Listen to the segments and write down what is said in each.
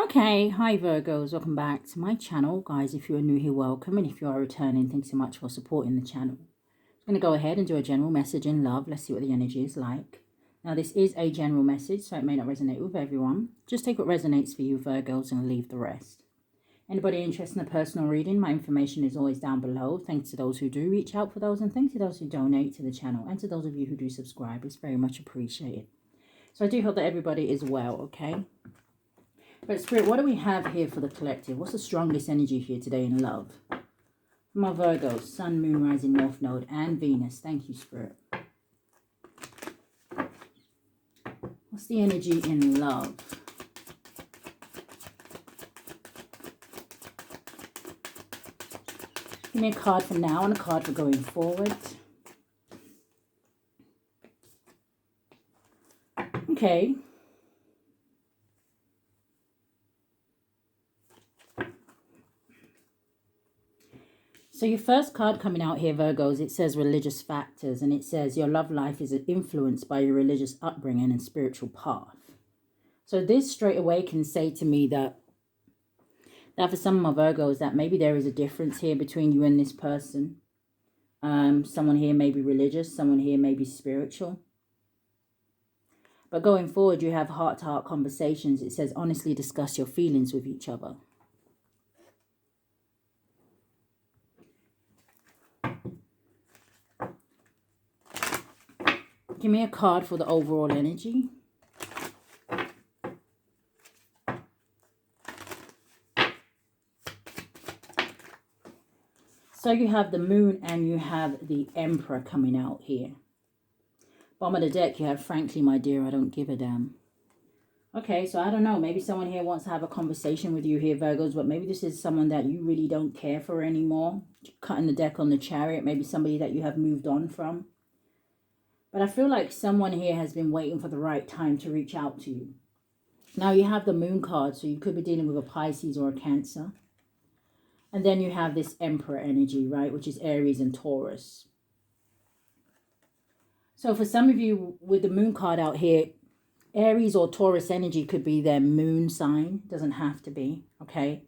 Okay, hi Virgos, welcome back to my channel. Guys, if you are new here, welcome, and if you are returning, thanks so much for supporting the channel. I'm going to go ahead and do a general message in love. Let's see what the energy is like. Now, this is a general message, so it may not resonate with everyone. Just take what resonates for you, Virgos, and leave the rest. Anybody interested in a personal reading, my information is always down below. Thanks to those who do reach out for those, and thanks to those who donate to the channel, and to those of you who do subscribe. It's very much appreciated. So I do hope that everybody is well, okay? But Spirit, what do we have here for the collective? What's the strongest energy here today in love? My Virgos, Sun, Moon, Rising, North Node, and Venus. Thank you, Spirit. What's the energy in love? Give me a card for now and a card for going forward. Okay. So your first card coming out here, Virgos, it says religious factors, and it says your love life is influenced by your religious upbringing and spiritual path. So this straight away can say to me that for some of my Virgos, that maybe there is a difference here between you and this person. Someone here may be religious, someone here may be spiritual. But going forward, you have heart-to-heart conversations. It says honestly discuss your feelings with each other. Give me a card for the overall energy. So you have the Moon and you have the Emperor coming out here. Bottom of the deck, you have frankly, my dear, I don't give a damn. Okay, so I don't know. Maybe someone here wants to have a conversation with you here, Virgos, but maybe this is someone that you really don't care for anymore. Cutting the deck on the Chariot, maybe somebody that you have moved on from. But I feel like someone here has been waiting for the right time to reach out to you. Now you have the Moon card, so you could be dealing with a Pisces or a Cancer. And then you have this Emperor energy, right, which is Aries and Taurus. So for some of you with the Moon card out here, Aries or Taurus energy could be their moon sign. Doesn't have to be, okay?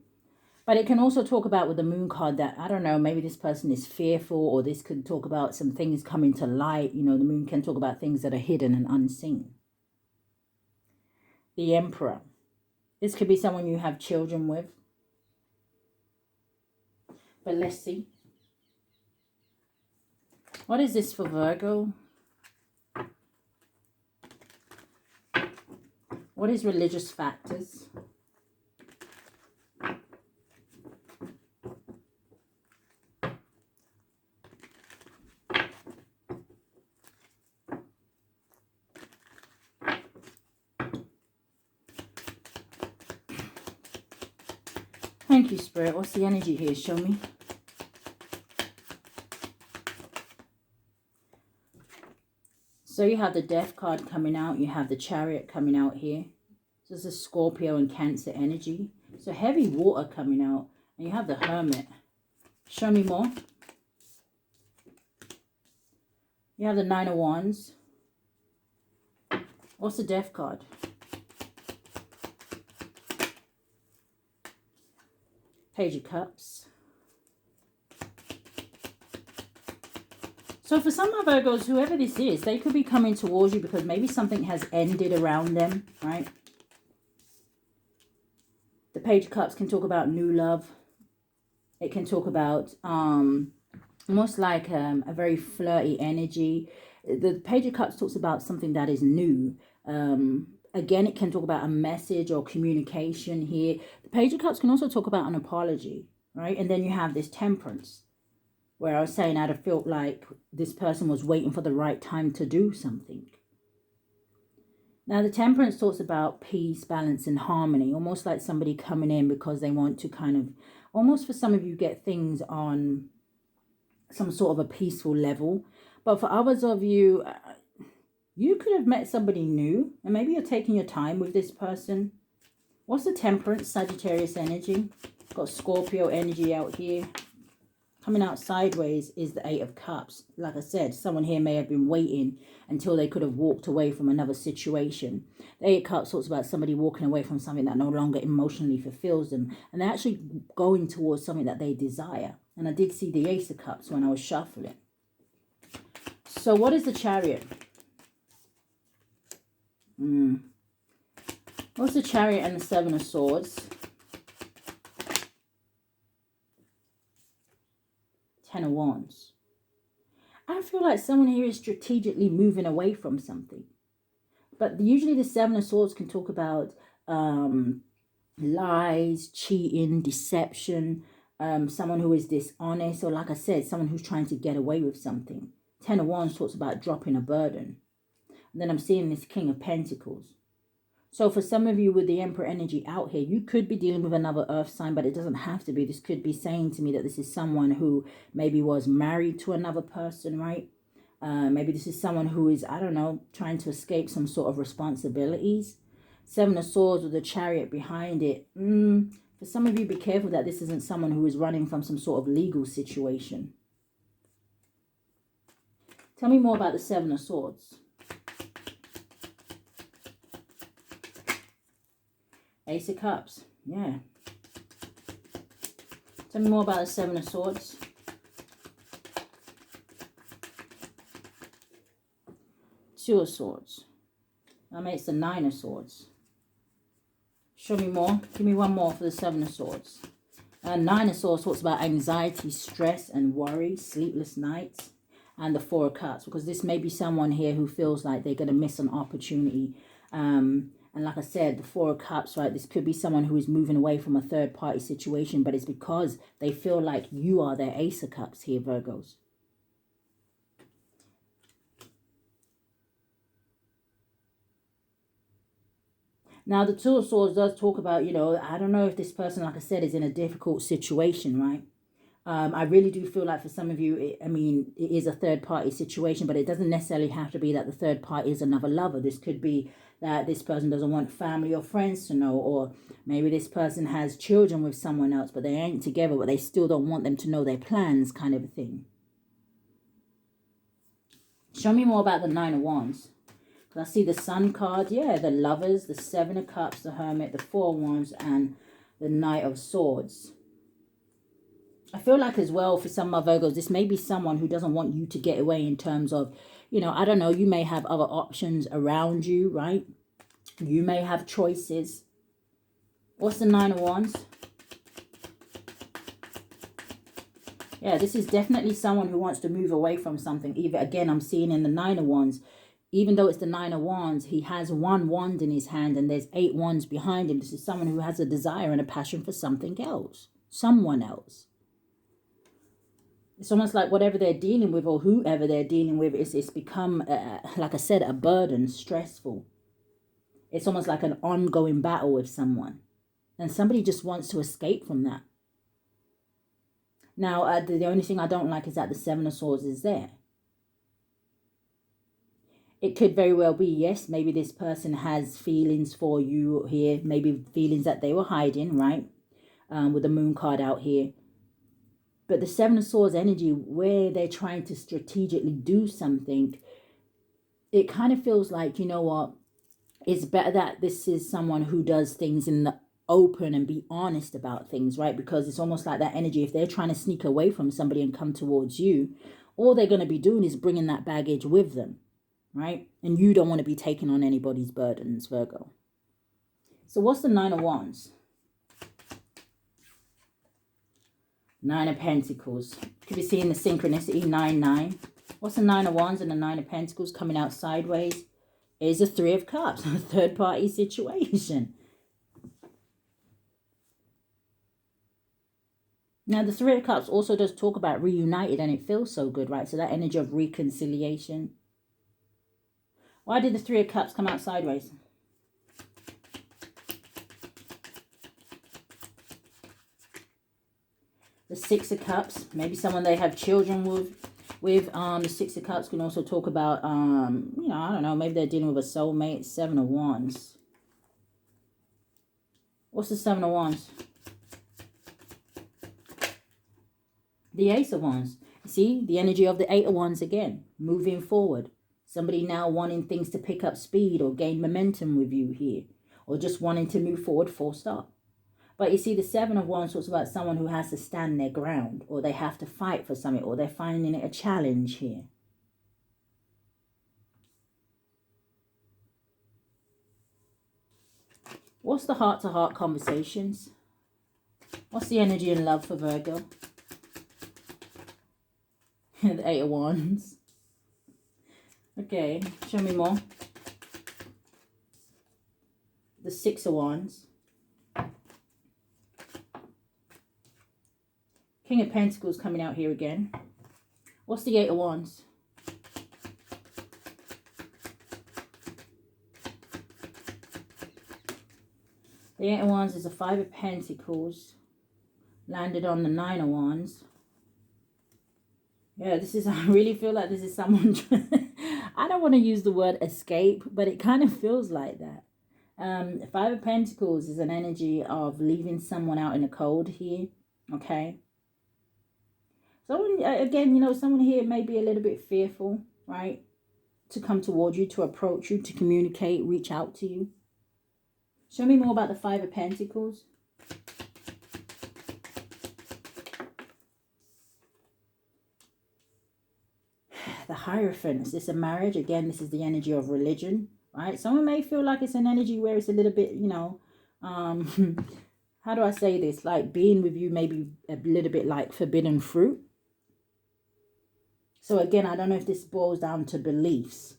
But it can also talk about with the Moon card that, I don't know, maybe this person is fearful, or this could talk about some things coming to light. You know, the Moon can talk about things that are hidden and unseen. The Emperor. This could be someone you have children with. But let's see. What is this for Virgo? What is religious factors? Thank you, Spirit. What's the energy here? Show me. So you have the Death card coming out. You have the Chariot coming out here. So this is Scorpio and Cancer energy. So heavy water coming out. And you have the Hermit. Show me more. You have the Nine of Wands. What's the Death card? Page of Cups. So for some of Virgos, whoever this is, they could be coming towards you because maybe something has ended around them, right? The Page of Cups can talk about new love. It can talk about almost like a very flirty energy. The Page of Cups talks about something that is new. Again, it can talk about a message or communication here. The Page of Cups can also talk about an apology, right? And then you have this Temperance, where I was saying I'd have felt like this person was waiting for the right time to do something. Now, the Temperance talks about peace, balance, and harmony, almost like somebody coming in because they want to kind of, almost for some of you, get things on some sort of a peaceful level. But for others of you, you could have met somebody new, and maybe you're taking your time with this person. What's the Temperance? Sagittarius energy. Got Scorpio energy out here. coming out sideways is the Eight of Cups. Like I said, someone here may have been waiting until they could have walked away from another situation. The Eight of Cups talks about somebody walking away from something that no longer emotionally fulfills them. And they're actually going towards something that they desire. And I did see the Ace of Cups when I was shuffling. So what is the Chariot? What's the Chariot and the Seven of Swords? Ten of Wands. I feel like someone here is strategically moving away from something. But usually the Seven of Swords can talk about lies, cheating, deception, someone who is dishonest, or like I said, someone who's trying to get away with something. Ten of Wands talks about dropping a burden. And then I'm seeing this King of Pentacles. So for some of you with the Emperor energy out here, you could be dealing with another earth sign, but it doesn't have to be. This could be saying to me that this is someone who maybe was married to another person, right? Maybe this is someone who is, I don't know, trying to escape some sort of responsibilities. Seven of Swords with the Chariot behind it. For some of you, be careful that this isn't someone who is running from some sort of legal situation. Tell me more about the Seven of Swords. Ace of Cups. Yeah. Tell me more about the Seven of Swords. Two of Swords. That makes the Nine of Swords. Show me more. Give me one more for the Seven of Swords. Nine of Swords talks about anxiety, stress, and worry, sleepless nights. And the Four of Cups. Because this may be someone here who feels like they're going to miss an opportunity. And like I said, the Four of Cups, right? This could be someone who is moving away from a third-party situation, but it's because they feel like you are their Ace of Cups here, Virgos. Now, the Two of Swords does talk about, you know, I don't know if this person, like I said, is in a difficult situation, right? I really do feel like for some of you, it is a third-party situation, but it doesn't necessarily have to be that the third party is another lover. This could be that this person doesn't want family or friends to know, or maybe this person has children with someone else, but they ain't together, but they still don't want them to know their plans, kind of a thing. Show me more about the Nine of Wands. Because I see the Sun card, yeah, the Lovers, the Seven of Cups, the Hermit, the Four of Wands, and the Knight of Swords. I feel like as well for some of my Virgos, this may be someone who doesn't want you to get away in terms of, you know, I don't know, you may have other options around you, right? You may have choices. What's the Nine of Wands? Yeah, this is definitely someone who wants to move away from something. Either, again, I'm seeing in the Nine of Wands, even though it's the Nine of Wands, he has one wand in his hand and there's 8 wands behind him. This is someone who has a desire and a passion for something else, someone else. It's almost like whatever they're dealing with or whoever they're dealing with, it's become, like I said, a burden, stressful. It's almost like an ongoing battle with someone. And somebody just wants to escape from that. Now, the only thing I don't like is that the Seven of Swords is there. It could very well be, yes, maybe this person has feelings for you here. Maybe feelings that they were hiding, right? With the Moon card out here. But the Seven of Swords energy, where they're trying to strategically do something, it kind of feels like, you know what, it's better that this is someone who does things in the open and be honest about things, right? Because it's almost like that energy. If they're trying to sneak away from somebody and come towards you, all they're going to be doing is bringing that baggage with them, right? And you don't want to be taking on anybody's burdens, Virgo. So what's the Nine of Wands? Nine of Pentacles. Could be seeing the synchronicity, 9-9. What's the Nine of Wands and the Nine of Pentacles coming out sideways? Is the Three of Cups, a third-party situation. Now, the Three of Cups also does talk about reunited, and it feels so good, right? So that energy of reconciliation. Why did the Three of Cups come out sideways? The Six of Cups, maybe someone they have children with. The Six of Cups can also talk about, you know, I don't know, maybe they're dealing with a soulmate. Seven of Wands. What's the Seven of Wands? The Ace of Wands. You see, the energy of the Eight of Wands again, moving forward. Somebody now wanting things to pick up speed or gain momentum with you here, or just wanting to move forward full stop. But you see, the Seven of Wands talks about someone who has to stand their ground, or they have to fight for something, or they're finding it a challenge here. What's the heart-to-heart conversations? What's the energy and love for Virgo? The Eight of Wands. Okay, show me more. The Six of Wands. King of Pentacles coming out here again. What's the Eight of Wands? The Eight of Wands is a Five of Pentacles. Landed on the Nine of Wands. Yeah, this is, I really feel like this is someone, I don't want to use the word escape, but it kind of feels like that. Five of Pentacles is an energy of leaving someone out in the cold here, okay? Someone, again, you know, someone here may be a little bit fearful, right? To come towards you, to approach you, to communicate, reach out to you. Show me more about the Five of Pentacles. The Hierophant. Is this a marriage? Again, this is the energy of religion, right? Someone may feel like it's an energy where it's a little bit, you know, how do I say this? Like being with you maybe a little bit like forbidden fruit. So again, I don't know if this boils down to beliefs.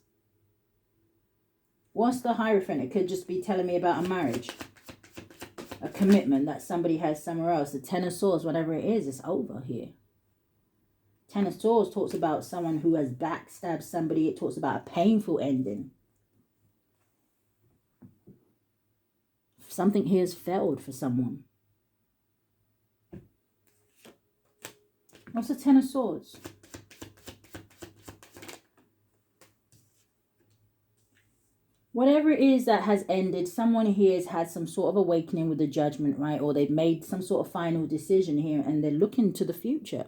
What's the Hierophant? It could just be telling me about a marriage, a commitment that somebody has somewhere else. The Ten of Swords, whatever it is, it's over here. Ten of Swords talks about someone who has backstabbed somebody. It talks about a painful ending. Something here has failed for someone. What's the Ten of Swords? Whatever it is that has ended, someone here has had some sort of awakening with the Judgment, right? Or they've made some sort of final decision here and they're looking to the future.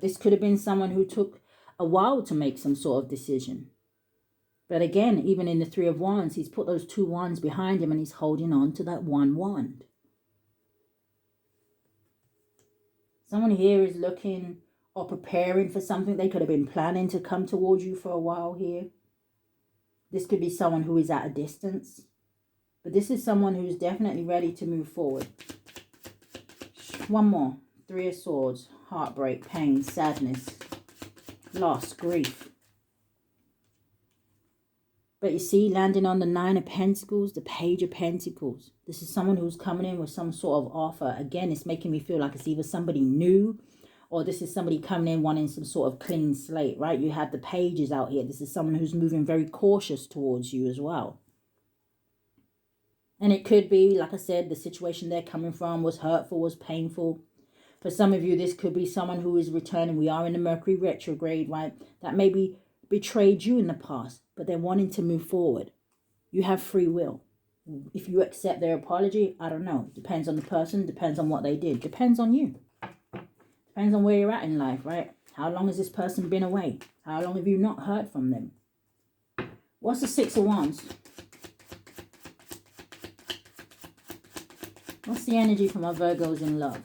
This could have been someone who took a while to make some sort of decision. But again, even in the Three of Wands, he's put those two wands behind him and he's holding on to that one wand. Someone here is looking or preparing for something. They could have been planning to come towards you for a while here. This could be someone who is at a distance. But this is someone who's definitely ready to move forward. One more. Three of Swords. Heartbreak, pain, sadness, loss, grief. But you see, landing on the Nine of Pentacles, the Page of Pentacles. This is someone who's coming in with some sort of offer. Again, it's making me feel like it's either somebody new or this is somebody coming in wanting some sort of clean slate, right? You have the Pages out here. This is someone who's moving very cautious towards you as well. And it could be, like I said, the situation they're coming from was hurtful, was painful. For some of you, this could be someone who is returning. We are in the Mercury retrograde, right? That maybe betrayed you in the past, but they're wanting to move forward. You have free will. If you accept their apology, I don't know. Depends on the person, depends on what they did. Depends on you. Depends on where you're at in life, right? How long has this person been away? How long have you not heard from them? What's the Six of Wands? What's the energy for my Virgos in love?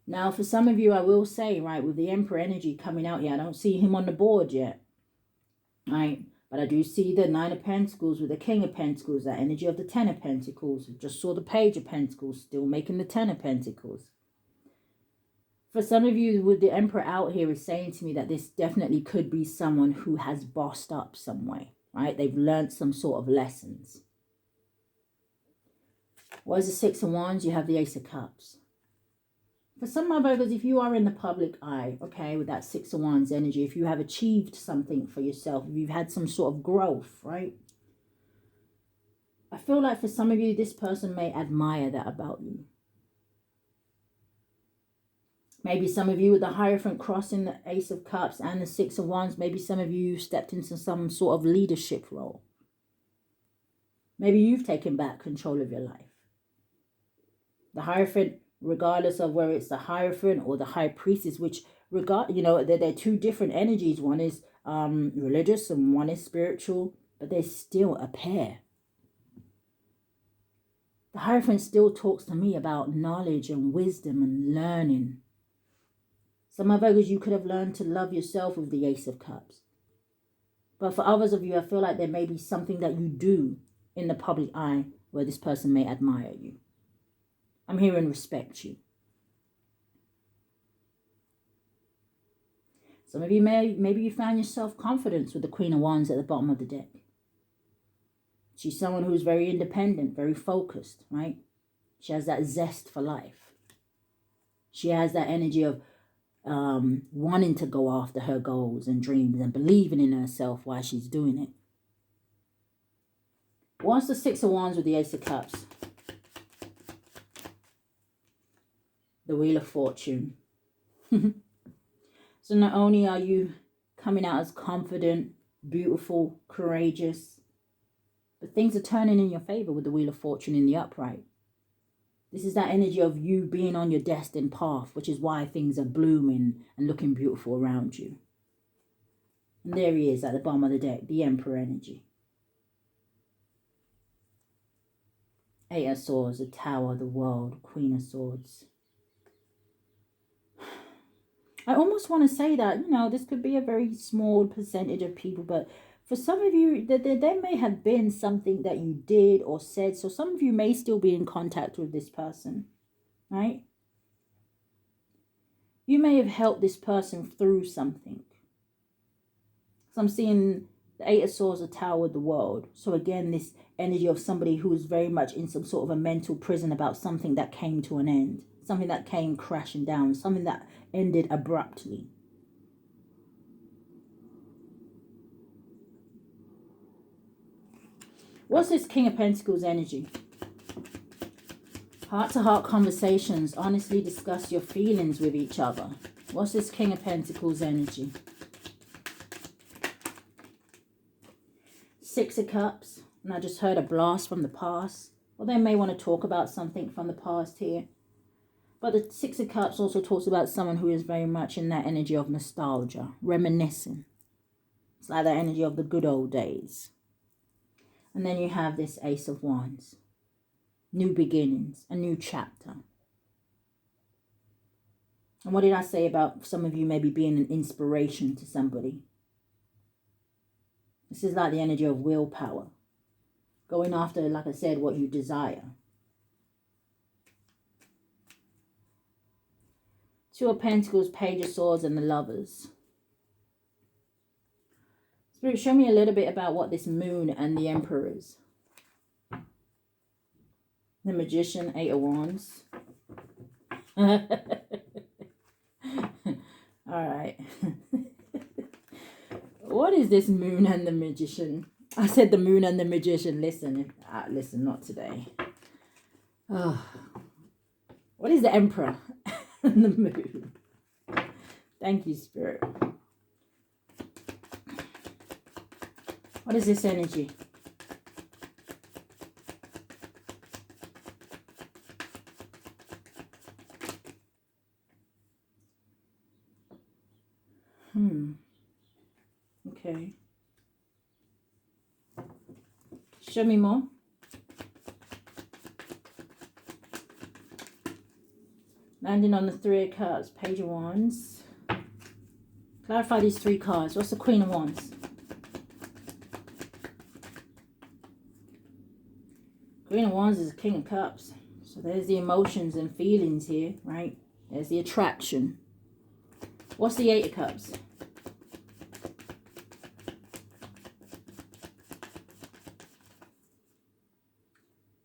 Now, for some of you, I will say, right, with the Emperor energy coming out here, I don't see him on the board yet, right? But I do see the Nine of Pentacles with the King of Pentacles, that energy of the Ten of Pentacles. Just saw the Page of Pentacles, still making the Ten of Pentacles. For some of you, with the Emperor out here, is saying to me that this definitely could be someone who has bossed up some way, right? They've learned some sort of lessons. What is the Six of Wands? You have the Ace of Cups. For some of my Virgos, if you are in the public eye, okay, with that Six of Wands energy, if you have achieved something for yourself, if you've had some sort of growth, right? I feel like for some of you, this person may admire that about you. Maybe some of you with the Hierophant crossing the Ace of Cups and the Six of Wands, maybe some of you stepped into some sort of leadership role. Maybe you've taken back control of your life. The Hierophant regardless of whether it's the Hierophant or the High Priestess, which they're two different energies. One is religious and one is spiritual, but they're still a pair. The Hierophant still talks to me about knowledge and wisdom and learning. Some of Virgos, you could have learned to love yourself with the Ace of Cups. But for others of you, I feel like there may be something that you do in the public eye where this person may admire you. I'm hearing respect you. Some of you maybe you found your self-confidence with the Queen of Wands at the bottom of the deck. She's someone who's very independent, very focused, right? She has that zest for life. She has that energy of wanting to go after her goals and dreams and believing in herself while she's doing it. What's the Six of Wands with the Ace of Cups? The Wheel of Fortune. So not only are you coming out as confident, beautiful, courageous, but things are turning in your favor with the Wheel of Fortune in the upright. This is that energy of you being on your destined path, which is why things are blooming and looking beautiful around you. And there he is at the bottom of the deck, the Emperor energy. Eight of Swords, the Tower, the World, Queen of Swords. I almost want to say that, this could be a very small percentage of people, but for some of you, there may have been something that you did or said. So some of you may still be in contact with this person, right? You may have helped this person through something. So I'm seeing the Eight of Swords, the Tower of the World. So again, this energy of somebody who is very much in some sort of a mental prison about something that came to an end. Something that came crashing down. Something that ended abruptly. What's this King of Pentacles energy? Heart-to-heart conversations. Honestly discuss your feelings with each other. What's this King of Pentacles energy? Six of Cups. And I just heard a blast from the past. Well, they may want to talk about something from the past here. But the Six of Cups also talks about someone who is very much in that energy of nostalgia, reminiscing. It's like that energy of the good old days. And then you have this Ace of Wands. New beginnings, a new chapter. And what did I say about some of you maybe being an inspiration to somebody? This is like the energy of willpower. Going after, like I said, what you desire. Two of Pentacles, Page of Swords, and the Lovers. Spirit, show me a little bit about what this Moon and the Emperor is. The Magician, Eight of Wands. All right. What is this Moon and the Magician? I said the Moon and the Magician. Listen, not today. Oh. What is the Emperor and the Moon? Thank you, Spirit. What is this energy? Okay. Show me more. Landing on the Three of Cups, Page of Wands. Clarify these three cards. What's the Queen of Wands? Queen of Wands is the King of Cups. So there's the emotions and feelings here, right? There's the attraction. What's the Eight of Cups?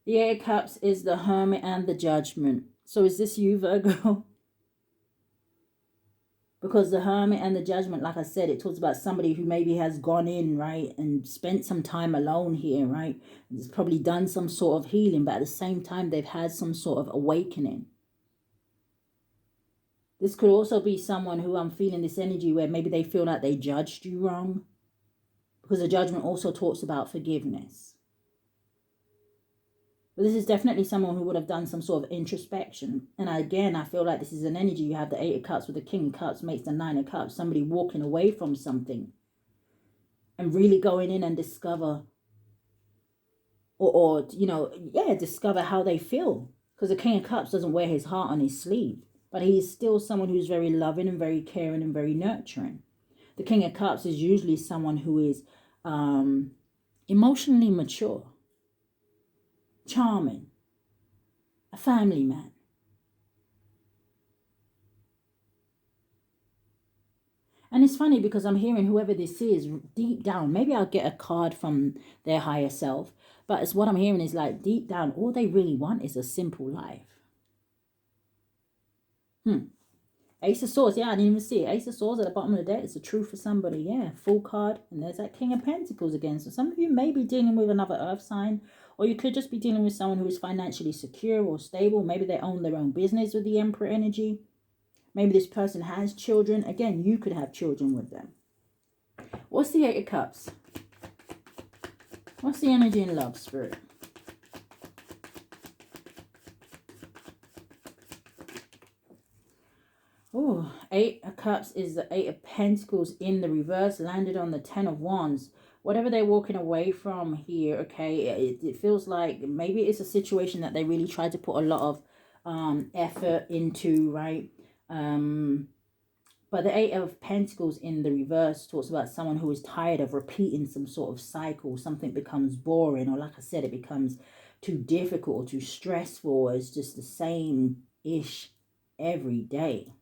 The Eight of Cups is the Hermit and the Judgment. So is this you, Virgo? Because the Hermit and the Judgment, like I said, it talks about somebody who maybe has gone in, right, and spent some time alone here, right? It's probably done some sort of healing, but at the same time, they've had some sort of awakening. This could also be someone who I'm feeling this energy where maybe they feel like they judged you wrong. Because the Judgment also talks about forgiveness. But this is definitely someone who would have done some sort of introspection. And again, I feel like this is an energy. You have the 8 of Cups with the King of Cups makes the 9 of Cups. Somebody walking away from something and really going in and discover or you know, yeah, discover how they feel. Because the King of Cups doesn't wear his heart on his sleeve. But he is still someone who's very loving and very caring and very nurturing. The King of Cups is usually someone who is emotionally mature, charming, a family man. And it's funny because I'm hearing whoever this is deep down, maybe I'll get a card from their higher self, but it's what I'm hearing is like deep down, all they really want is a simple life. Ace of Swords, yeah, I didn't even see it. Ace of Swords at the bottom of the deck. It's the truth for somebody, yeah. Full card. And there's that King of Pentacles again. So some of you may be dealing with another earth sign. Or you could just be dealing with someone who is financially secure or stable. Maybe they own their own business with the Emperor energy. Maybe this person has children. Again, you could have children with them. What's the 8 of Cups? What's the energy in love, Spirit? Oh, 8 of Cups is the 8 of Pentacles in the reverse, landed on the 10 of Wands. Whatever they're walking away from here, okay, it feels like maybe it's a situation that they really tried to put a lot of effort into, right? But the 8 of Pentacles in the reverse talks about someone who is tired of repeating some sort of cycle. Something becomes boring, or like I said, it becomes too difficult or too stressful. It's just the same-ish every day.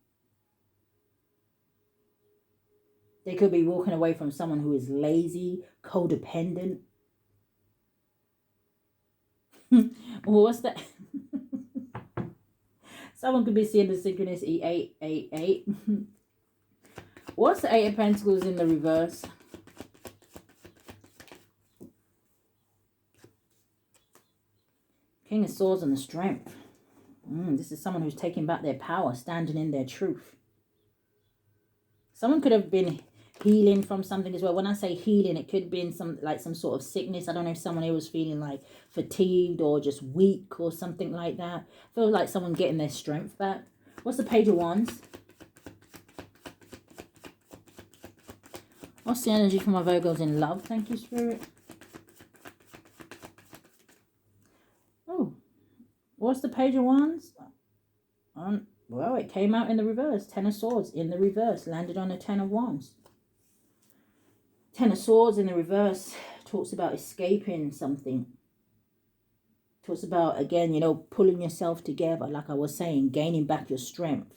They could be walking away from someone who is lazy, codependent. Well, what's that? Someone could be seeing the synchronicity 888. What's the 8 of Pentacles in the reverse? King of Swords and the Strength. This is someone who's taking back their power, standing in their truth. Someone could have been healing from something as well. When I say healing, it could have been some sort of sickness. I don't know if someone here was feeling like fatigued or just weak or something like that. Feels like someone getting their strength back. What's the Page of Wands? What's the energy for my Virgos in love? Thank you, Spirit. Oh, what's the Page of Wands? Well, it came out in the reverse. 10 of Swords in the reverse. Landed on a 10 of Wands. 10 of Swords in the reverse talks about escaping something. Talks about, again, you know, pulling yourself together. Like I was saying, gaining back your strength.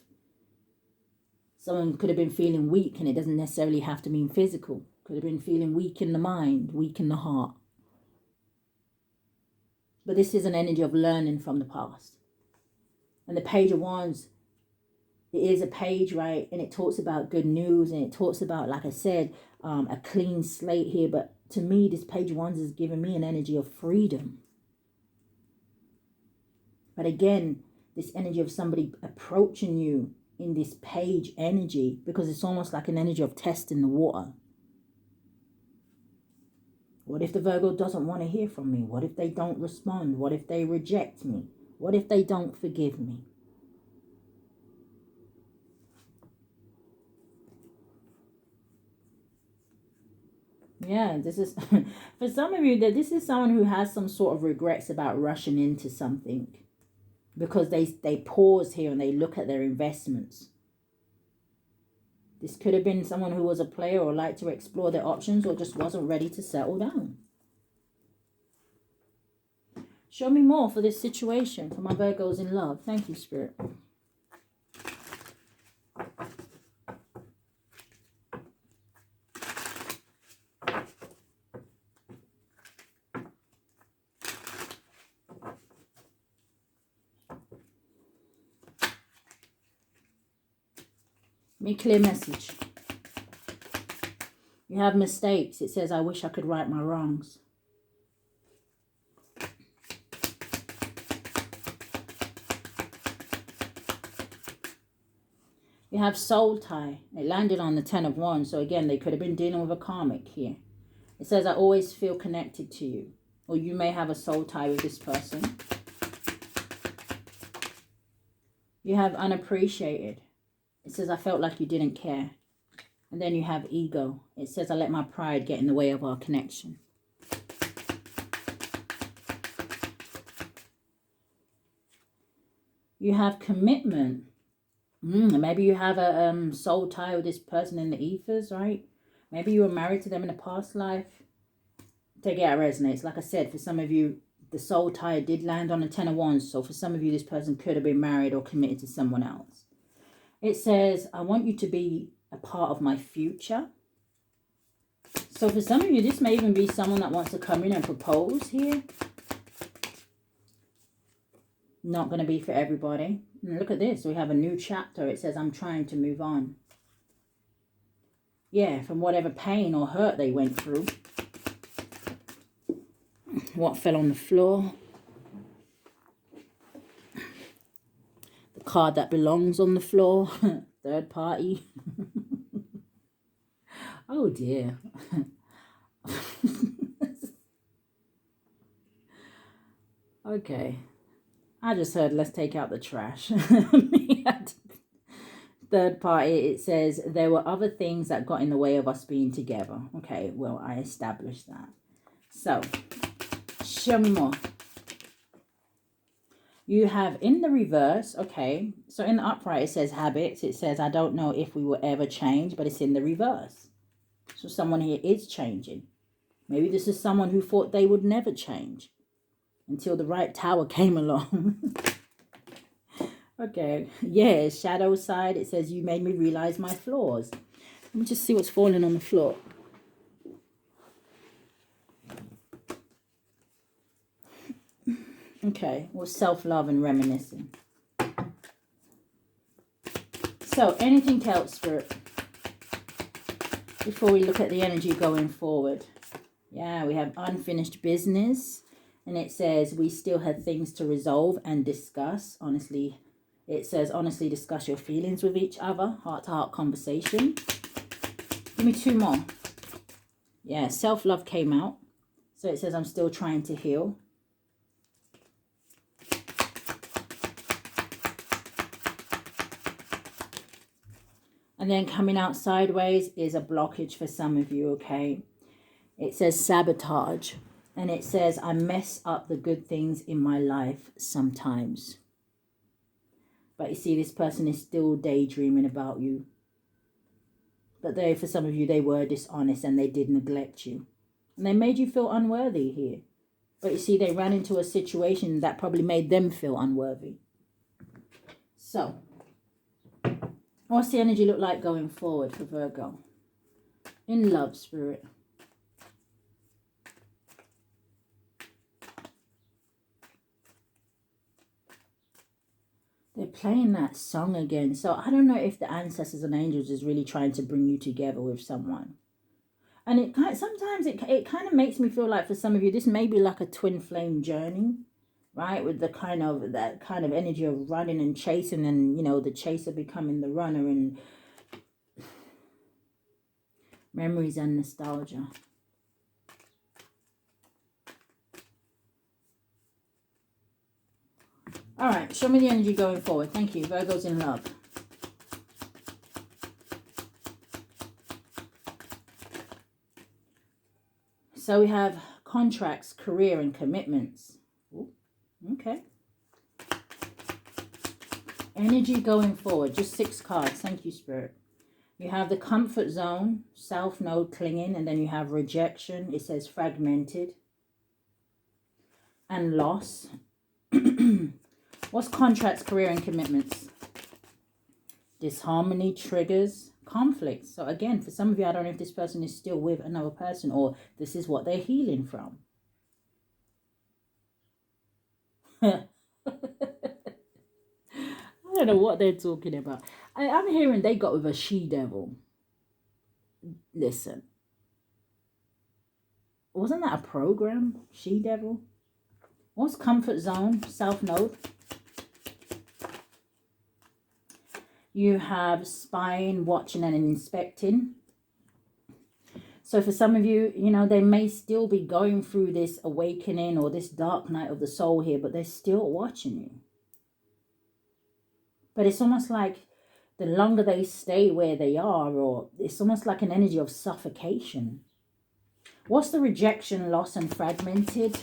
Someone could have been feeling weak, and it doesn't necessarily have to mean physical. Could have been feeling weak in the mind, weak in the heart. But this is an energy of learning from the past. And the Page of Wands, it is a page, right? And it talks about good news, and it talks about, like I said, a clean slate here. But to me, this Page of Wands is giving me an energy of freedom. But again, this energy of somebody approaching you in this page energy, because it's almost like an energy of testing the water. What if the Virgo doesn't want to hear from me? What if they don't respond? What if they reject me? What if they don't forgive me? Yeah, this is, for some of you, that this is someone who has some sort of regrets about rushing into something. Because they pause here and they look at their investments. This could have been someone who was a player or liked to explore their options, or just wasn't ready to settle down. Show me more for this situation, for my Virgos in love. Thank you, Spirit. Me clear message. You have mistakes. It says, I wish I could right my wrongs. You have soul tie. It landed on the 10 of Wands. So again, they could have been dealing with a karmic here. It says, I always feel connected to you. Or you may have a soul tie with this person. You have unappreciated. It says, I felt like you didn't care. And then you have ego. It says, I let my pride get in the way of our connection. You have commitment. Maybe you have a soul tie with this person in the ethers, right? Maybe you were married to them in a past life. Take it how it resonates. Like I said, for some of you, the soul tie did land on a 10 of Wands. So for some of you, this person could have been married or committed to someone else. It says, I want you to be a part of my future. So for some of you, this may even be someone that wants to come in and propose here. Not going to be for everybody. And look at this. We have a new chapter. It says, I'm trying to move on. Yeah, from whatever pain or hurt they went through. What fell on the floor. The card that belongs on the floor. Third party. Oh dear. Okay. I just heard, let's take out the trash. Third party, it says, there were other things that got in the way of us being together. Okay, well, I established that. So, show me more. You have in the reverse, okay, so in the upright it says habits. It says, I don't know if we will ever change, but it's in the reverse. So someone here is changing. Maybe this is someone who thought they would never change until the right tower came along. Okay, yeah, shadow side, it says, you made me realize my flaws. Let me just see what's falling on the floor. Okay, well, self-love and reminiscing. So, anything else, Spirit, before we look at the energy going forward? Yeah, we have unfinished business. And it says, we still have things to resolve and discuss. Honestly, it says, honestly discuss your feelings with each other. Heart-to-heart conversation. Give me two more. Yeah, self-love came out. So it says, I'm still trying to heal. And then coming out sideways is a blockage for some of you, okay? It says sabotage. And it says, I mess up the good things in my life sometimes. But you see, this person is still daydreaming about you. But for some of you, they were dishonest and they did neglect you. And they made you feel unworthy here. But you see, they ran into a situation that probably made them feel unworthy. So, what's the energy look like going forward for Virgo? In love, Spirit. They're playing that song again. So I don't know if the ancestors and angels is really trying to bring you together with someone. And sometimes it kind of makes me feel like for some of you, this may be like a twin flame journey, right? With that kind of energy of running and chasing, and, you know, the chaser becoming the runner, and memories and nostalgia. All right, show me the energy going forward. Thank you. Virgo's in love. So we have contracts, career, and commitments. Ooh, okay. Energy going forward. Just 6 cards. Thank you, Spirit. You have the comfort zone, South Node clinging, and then you have rejection. It says fragmented. And loss. What's contracts, career, and commitments? Disharmony triggers conflict. So again, for some of you, I don't know if this person is still with another person or this is what they're healing from. I don't know what they're talking about. I'm hearing they got with a she-devil. Listen. Wasn't that a program? She-devil? What's comfort zone? South Node. You have spying, watching, and inspecting. So for some of you, you know, they may still be going through this awakening or this dark night of the soul here, but they're still watching you. But it's almost like the longer they stay where they are, or it's almost like an energy of suffocation. What's the rejection, loss, and fragmented?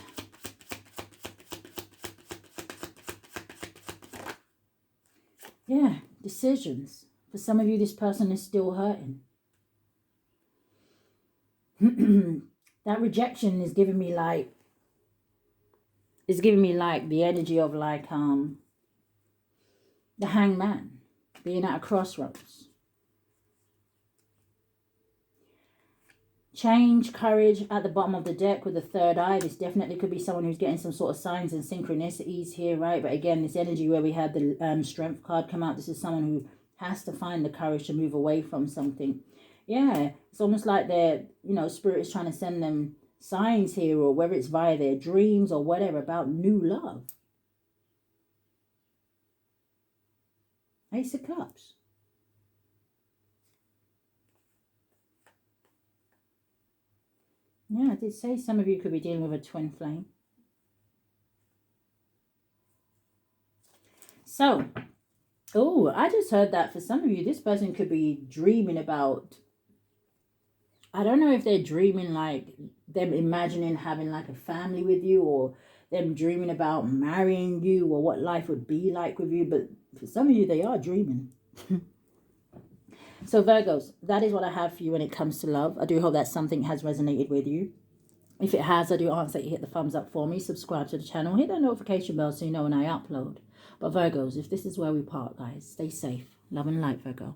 Yeah, decisions. For some of you, this person is still hurting. That rejection is giving me like, the energy of like the hangman being at a crossroads. Change, courage at the bottom of the deck with the third eye. This definitely could be someone who's getting some sort of signs and synchronicities here, right? But again, this energy where we had the strength card come out, this is someone who has to find the courage to move away from something. Yeah, it's almost like they're, Spirit is trying to send them signs here, or whether it's via their dreams or whatever, about new love. Ace of Cups. Yeah, I did say some of you could be dealing with a twin flame. So, oh, I just heard that for some of you, this person could be dreaming about, I don't know if they're dreaming like them imagining having like a family with you, or them dreaming about marrying you, or what life would be like with you. But for some of you, they are dreaming. So Virgos, that is what I have for you when it comes to love. I do hope that something has resonated with you. If it has, I do ask that you hit the thumbs up for me, subscribe to the channel, hit that notification bell so you know when I upload. But Virgos, if this is where we part, guys, stay safe. Love and light, Virgo.